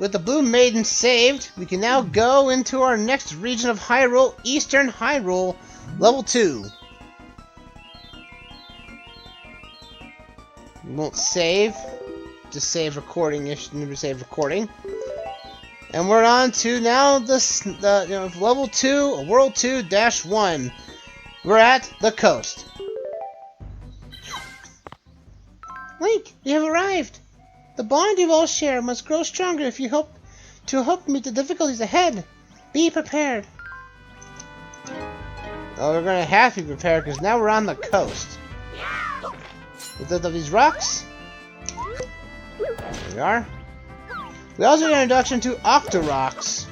with the Blue Maiden saved, we can now go into our next region of Hyrule, Eastern Hyrule, level 2. We won't save. Just save recording if you never save recording. And we're on to now this level 2, World 2-1. We're at the coast. Link, you have arrived. The bond you all share must grow stronger if you hope to meet the difficulties ahead. Be prepared. Oh, we're gonna have to be prepared because now we're on the coast. With these rocks. There we are. We also get an introduction to Octorocks.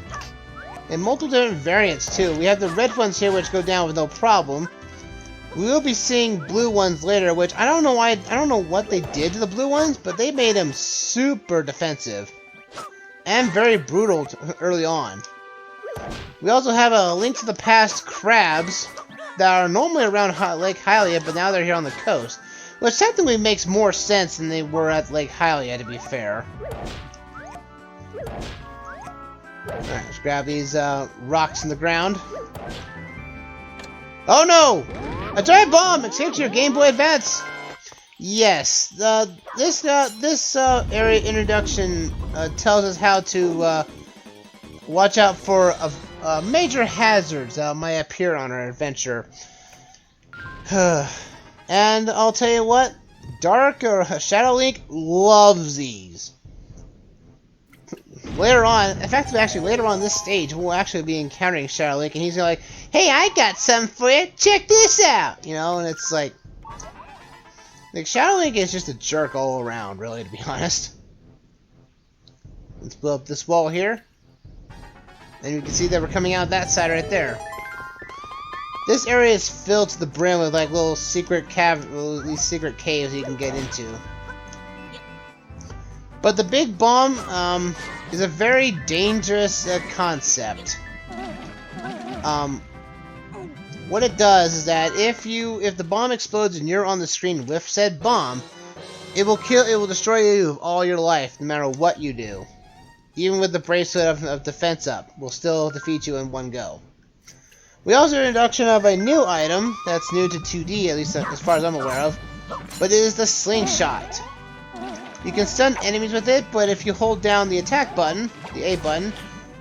And multiple different variants too. We have the red ones here which go down with no problem. We will be seeing blue ones later, which I don't know why. I don't know what they did to the blue ones, but they made them super defensive and very brutal early on. We also have a Link to the Past crabs that are normally around Lake Hylia, but now they're here on the coast, which technically makes more sense than they were at Lake Hylia, to be fair. Alright, let's grab these rocks in the ground. Oh no! A giant bomb! Escaped your Game Boy Advance! Yes, this area introduction tells us how to watch out for major hazards that might appear on our adventure. And I'll tell you what, Dark or Shadow Link loves these. Later on, in fact, actually later on this stage, we'll actually be encountering Shadow Link, and he's gonna like, "Hey, I got something for you. Check this out," you know. And it's like Shadow Link is just a jerk all around, really, to be honest. Let's blow up this wall here, and you can see that we're coming out that side right there. This area is filled to the brim with like little secret these secret caves you can get into. But the big bomb is a very dangerous concept. What it does is that if the bomb explodes and you're on the screen with said bomb, it will destroy you of all your life, no matter what you do. Even with the bracelet of defense up, will still defeat you in one go. We also have an introduction of a new item that's new to 2D, at least as far as I'm aware of, but it is the slingshot. You can stun enemies with it, but if you hold down the attack button, the A button,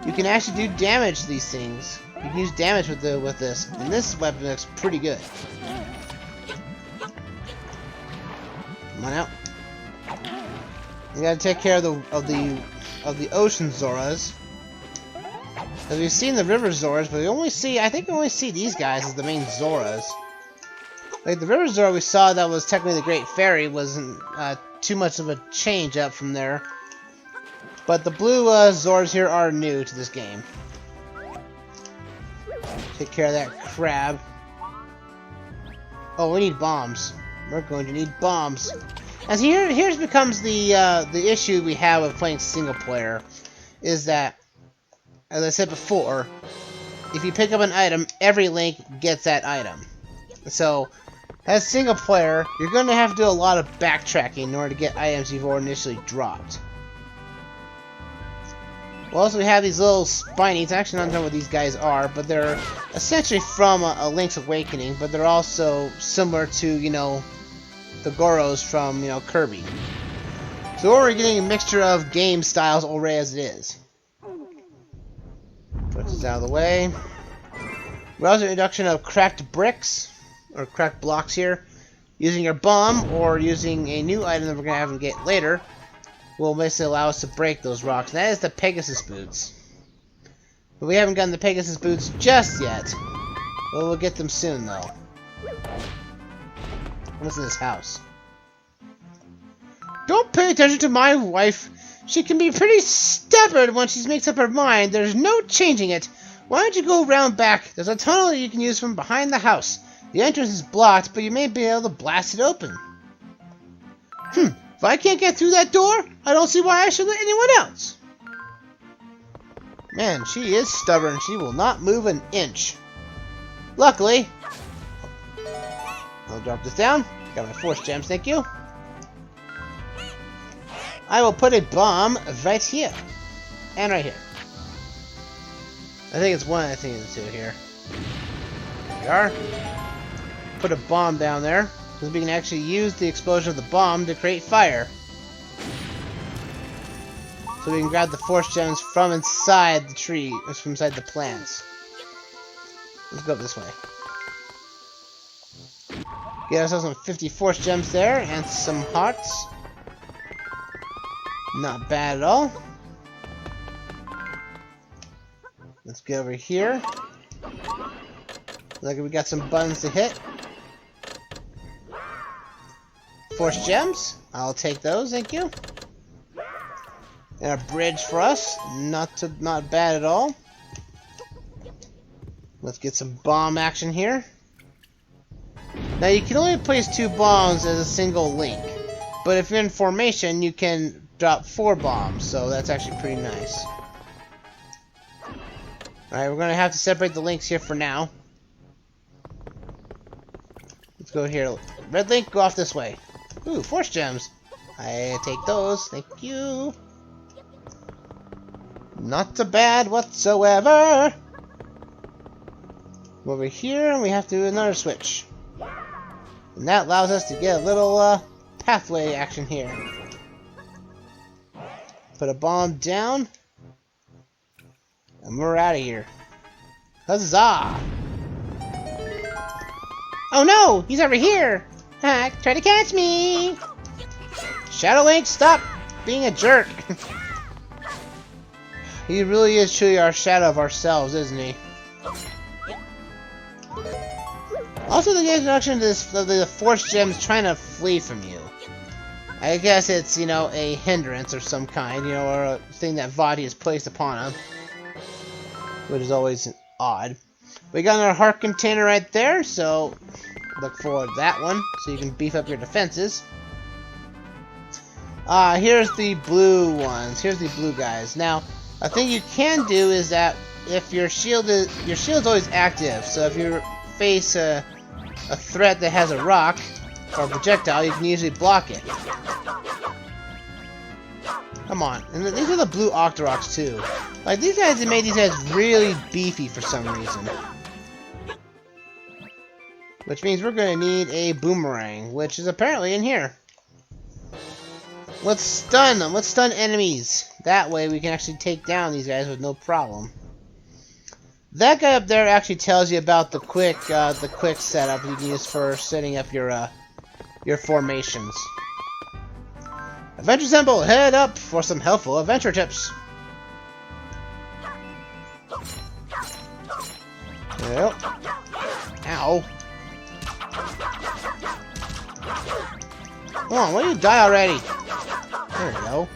you can actually do damage to these things. You can use damage with this, and this weapon looks pretty good. Come on out. You gotta take care of the ocean Zoras. Because we've seen the river Zoras, but I think we only see these guys as the main Zoras. Like the river Zora we saw that was technically the Great Fairy wasn't too much of a change up from there. But the blue Zoras here are new to this game. Take care of that crab. Oh, we need bombs. We're going to need bombs. And so here's becomes the issue we have with playing single player, is that, as I said before, if you pick up an item, every Link gets that item. So, as single player, you're going to have to do a lot of backtracking in order to get items you've initially dropped. Well, also we have these little spinies. Actually, not know what these guys are, but they're essentially from a Link's Awakening, but they're also similar to, you know, the Goros from, you know, Kirby. So we're getting a mixture of game styles already as it is. Put this out of the way. We also have an introduction of cracked bricks, or cracked blocks here. Using your bomb, or using a new item that we're going to have to get later, will basically allow us to break those rocks. And that is the Pegasus Boots. But we haven't gotten the Pegasus Boots just yet. But we'll get them soon, though. What's in this house? Don't pay attention to my wife. She can be pretty stubborn when she makes up her mind. There's no changing it. Why don't you go around back? There's a tunnel that you can use from behind the house. The entrance is blocked, but you may be able to blast it open. If I can't get through that door, I don't see why I should let anyone else. Man, she is stubborn. She will not move an inch. Luckily, I'll drop this down. Got my force gems, thank you. I will put a bomb right here. and right here. I think it's one of the things to do here. There we are. Put a bomb down there, because we can actually use the explosion of the bomb to create fire. So we can grab the force gems from inside the tree, or from inside the plants. Let's go up this way. Get ourselves some 50 force gems there, and some hearts. Not bad at all. Let's get over here. Look like we got some buttons to hit. Force gems. I'll take those, thank you. And a bridge for us. Not bad at all. Let's get some bomb action here. Now you can only place 2 bombs as a single link, but if you're in formation, you can drop 4 bombs. So that's actually pretty nice. Alright, we're gonna have to separate the links here for now. Let's go here. Red link, go off this way. Ooh, force gems. I take those, thank you. Not so bad whatsoever. Over here, we have to do another switch. And that allows us to get a little pathway action here. Put a bomb down. And we're out of here. Huzzah! Oh no! He's over here! Try to catch me! Shadow Link, stop being a jerk! He really is truly our shadow of ourselves, isn't he? Also, the introduction to the force gems trying to flee from you. I guess it's, you know, a hindrance of some kind, you know, or a thing that Vadi has placed upon him. Which is always odd. We got our heart container right there, so look forward to that one, so you can beef up your defenses. Here's the blue ones. Here's the blue guys. Now, a thing you can do is that if your shield's always active, so if you face a threat that has a rock or a projectile, you can usually block it. Come on, and these are the blue Octoroks too. Like these guys, they made these guys really beefy for some reason. Which means we're going to need a boomerang, which is apparently in here. Let's stun them. Let's stun enemies. That way we can actually take down these guys with no problem. That guy up there actually tells you about the quick setup you can use for setting up your formations. Adventure Symbol, head up for some helpful adventure tips. Yep. Ow. Come on, why don't you die already? There we go.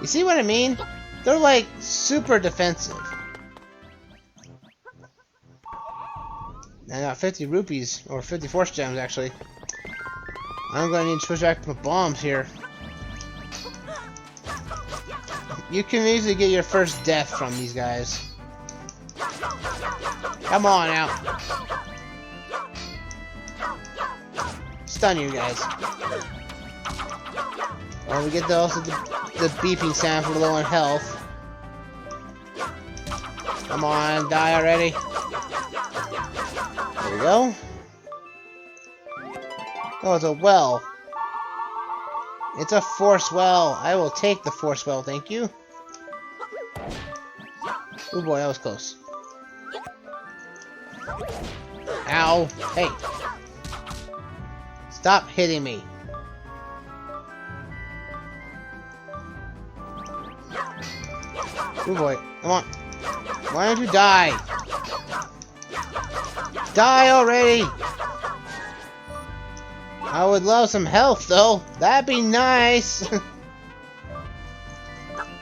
You see what I mean? They're like super defensive. I got 50 rupees, or 50 force gems actually. I'm gonna need to switch back to my bombs here. You can easily get your first death from these guys. Come on out. Stun you guys. Oh, we get also the beeping sound for low on health. Come on, die already. There we go. Oh, it's a well. It's a force well. I will take the force well, thank you. Oh boy, that was close. Ow. Hey. Stop hitting me. Oh boy, come on. Why don't you die? Die already! I would love some health though. That'd be nice.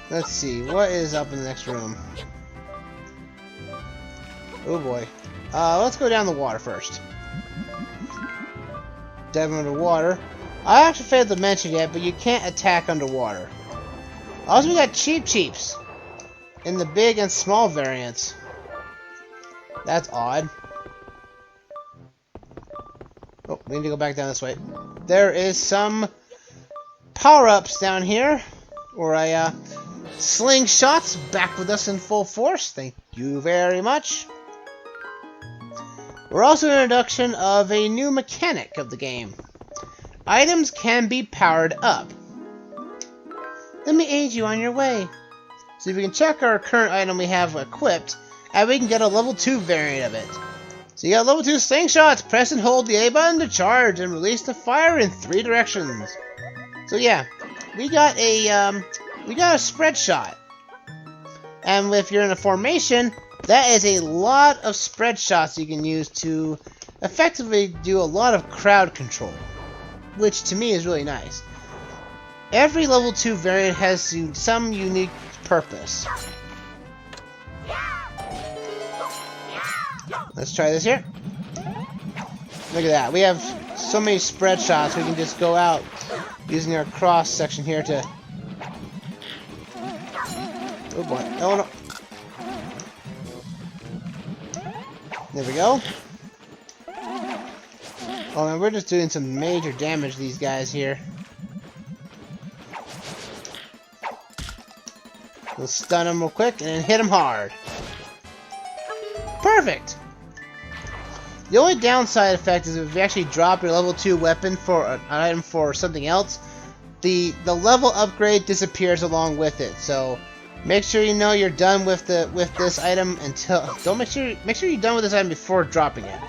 Let's see, what is up in the next room? Oh boy. Let's go down the water first. Dive underwater. I actually failed to mention yet, but you can't attack underwater. Also, we got Cheeps in the big and small variants. That's odd. Oh, we need to go back down this way. There is some power-ups down here, or a Slingshots back with us in full force. Thank you very much. We're also an introduction of a new mechanic of the game. Items can be powered up. Let me aid you on your way. So we can check our current item we have equipped, and we can get a level 2 variant of it. So you got level 2 slingshots. Press and hold the A button to charge and release the fire in 3 directions. So yeah, we got a spread shot. And if you're in a formation, that is a lot of spread shots you can use to effectively do a lot of crowd control, which to me is really nice. Every level 2 variant has some unique purpose. Let's try this here. Look at that. We have so many spread shots. We can just go out using our cross section here to... Oh boy. Oh no. There we go. Oh man, we're just doing some major damage to these guys here. We'll stun them real quick and then hit them hard. Perfect! The only downside effect is if you actually drop your level 2 weapon for an item for something else, the level upgrade disappears along with it. So make sure you know you're done with this item until make sure you're done with this item before dropping it.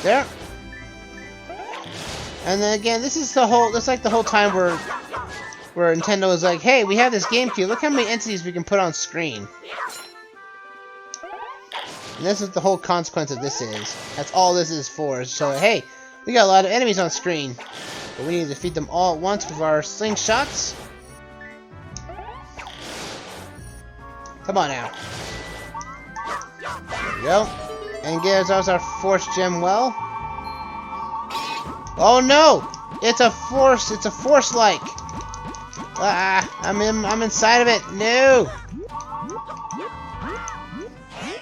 There. And then again, this is like the whole time where Nintendo is like, hey, we have this GameCube, look how many entities we can put on screen. And this is the whole consequence of this is. That's all this is for. So, hey, we got a lot of enemies on screen. But we need to defeat them all at once with our slingshots. Come on now. There we go. And gives us our force gem well. Oh no! It's a force-like. Ah, I'm inside of it. No!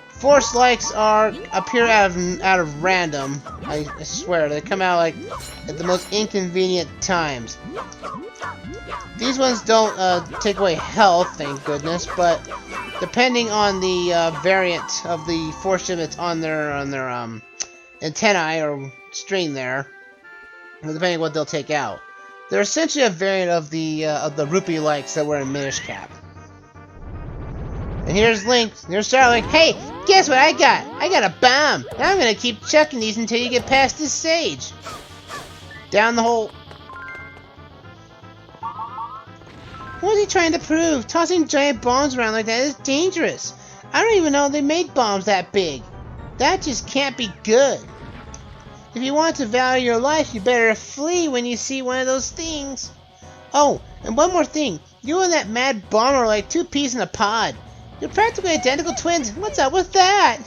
Force likes appear out of random. I swear, they come out like at the most inconvenient times. These ones don't take away health, thank goodness, but depending on the variant of the force gem that's on their antennae or string there, depending on what they'll take out. They're essentially a variant of the rupee likes that were in Minish Cap. And here's Link. Here's Starlink. Hey, guess what I got? I got a bomb. Now I'm gonna keep chucking these until you get past this stage. Down the hole. What is he trying to prove? Tossing giant bombs around like that is dangerous. I don't even know they made bombs that big. That just can't be good. If you want to value your life, you better flee when you see one of those things. Oh, and one more thing. You and that mad bomber are like two peas in a pod. You're practically identical twins. What's up with that?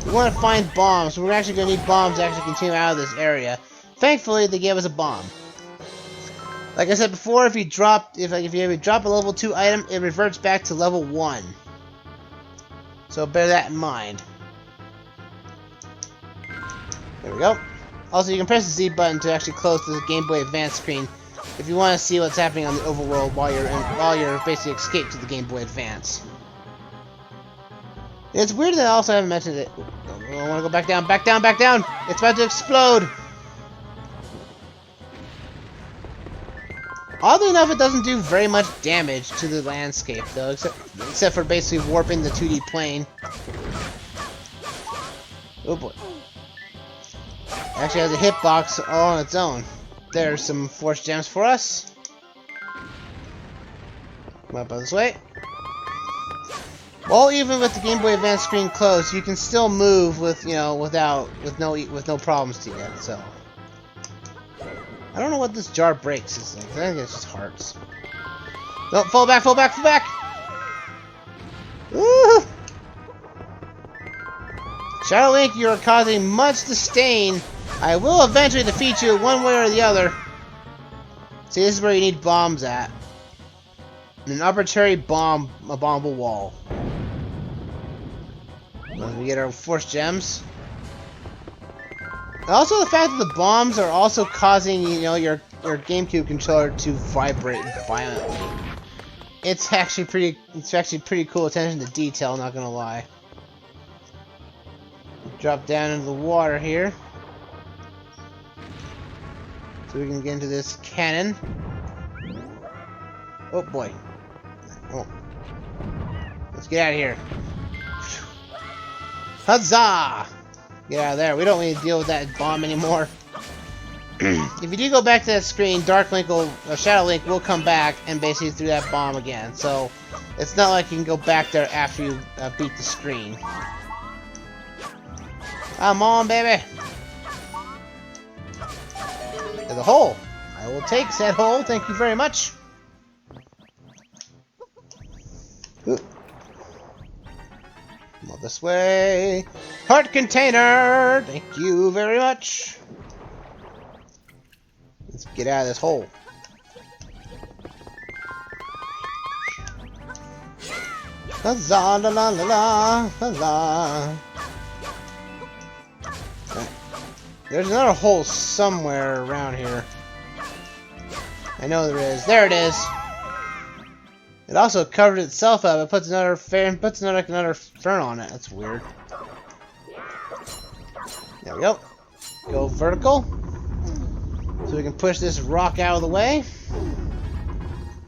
We want to find bombs. We're actually going to need bombs to actually continue out of this area. Thankfully, they gave us a bomb. Like I said before, if you drop a level 2 item, it reverts back to level 1. So bear that in mind. There we go. Also, you can press the Z button to actually close the Game Boy Advance screen if you want to see what's happening on the overworld while you're basically escaped to the Game Boy Advance. It's weird that I also haven't mentioned it. I want to go back down, back down, back down! It's about to explode! Oddly enough, it doesn't do very much damage to the landscape, though, except for basically warping the 2D plane. Oh boy. Actually has a hitbox all on its own. There's some force gems for us. Come up this way. Well, even with the Game Boy Advance screen closed, you can still move with with no problems to get. So I don't know what this jar breaks is like. I think it's just hearts. No, fall back, fall back, fall back! Woo! Shadow Link, you are causing much disdain. I will eventually defeat you one way or the other. See, this is where you need bombs at. An arbitrary bombable wall. Let me get our force gems. Also, the fact that the bombs are also causing, you know, your GameCube controller to vibrate violently. It's actually pretty cool attention to detail, not gonna lie. Drop down into the water here. So we can get into this cannon. Oh boy. Oh. Let's get out of here. Huzzah! Get out of there. We don't need to deal with that bomb anymore. If you do go back to that screen, Shadow Link will come back and basically throw that bomb again. So it's not like you can go back there after you beat the screen. Come on, baby. There's a hole. I will take said hole. Thank you very much. Ooh. Come on this way. Heart container. Thank you very much. Let's get out of this hole. Huzzah, la la la la, huzzah. There's another hole somewhere around here. I know there is. There it is. It also covered itself up. It puts another fern on it. That's weird. There we go. Go vertical. So we can push this rock out of the way.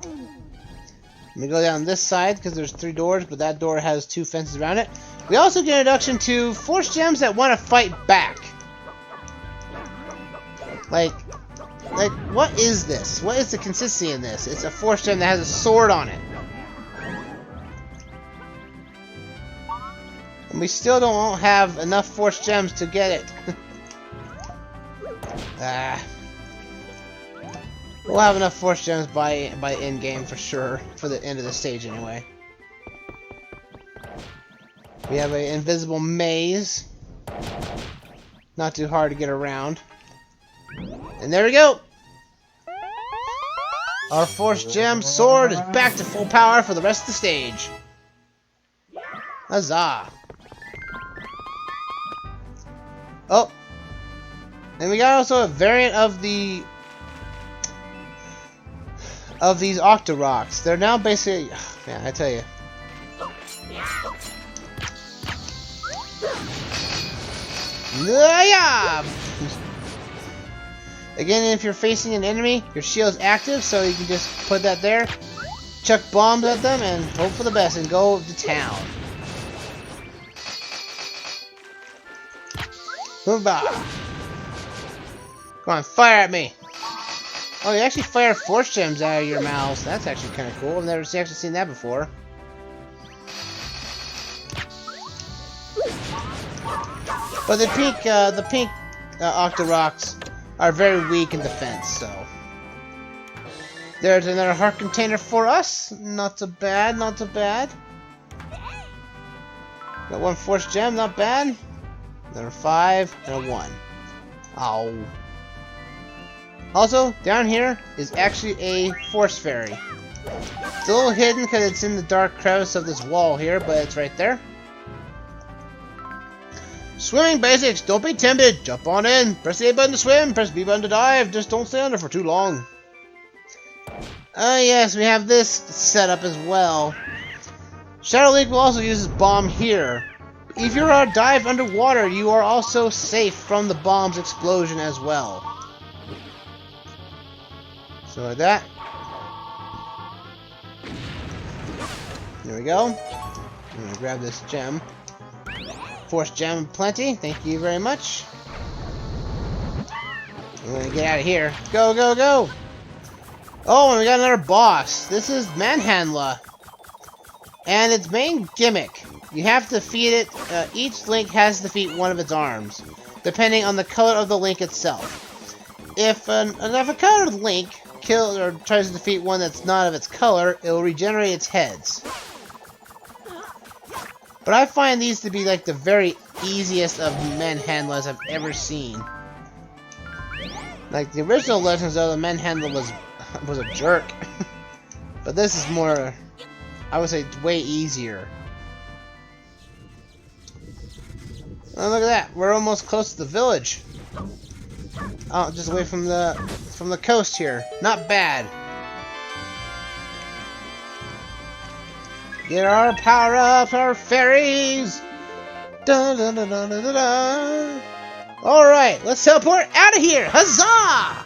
Let me go down this side because there's 3 doors, but that door has 2 fences around it. We also get an introduction to force gems that want to fight back. Like, what is this? What is the consistency in this? It's a force gem that has a sword on it. And we still don't have enough force gems to get it. We'll have enough force gems by end game for sure, for the end of the stage anyway. We have an invisible maze. Not too hard to get around. And there we go! Our force gem sword is back to full power for the rest of the stage. Huzzah! Oh! And we got also a variant of these Octorocks. They're now basically... Man, I tell you. Yeah! Again, if you're facing an enemy, your shield's active, so you can just put that there, chuck bombs at them, and hope for the best, and go to town. Hoomba! Come on, fire at me! Oh, you actually fire force gems out of your mouths. That's actually kind of cool. I've never actually seen that before. But the pink Octorocks are very weak in defense, so. There's another heart container for us. Not so bad, not so bad. Got 1 force gem, not bad. Another 5 and a 1. Ow. Also, down here is actually a force fairy. It's a little hidden because it's in the dark crevice of this wall here, but it's right there. Swimming basics, don't be timid, jump on in, press the A button to swim, press B button to dive, just don't stay under for too long. Yes, we have this set up as well. Shadow Link will also use his bomb here. If you are dive underwater, you are also safe from the bomb's explosion as well. So like that. There we go. I'm gonna grab this gem. Force gem plenty, thank you very much. I'm gonna get out of here. Go, go, go! Oh, and we got another boss. This is Manhandla. And its main gimmick, you have to defeat it. Each Link has to defeat one of its arms, depending on the color of the Link itself. If a colored Link kills or tries to defeat one that's not of its color, it will regenerate its heads. But I find these to be like the very easiest of Manhandlas I've ever seen. Like the original Legend of Zelda, Manhandla was a jerk, but this is more, I would say, way easier. Oh, look at that! We're almost close to the village. Oh, just away from the coast here. Not bad. Get our power-ups, our fairies! Dun, dun, dun, dun, dun, dun, dun. Alright, let's teleport out of here! Huzzah!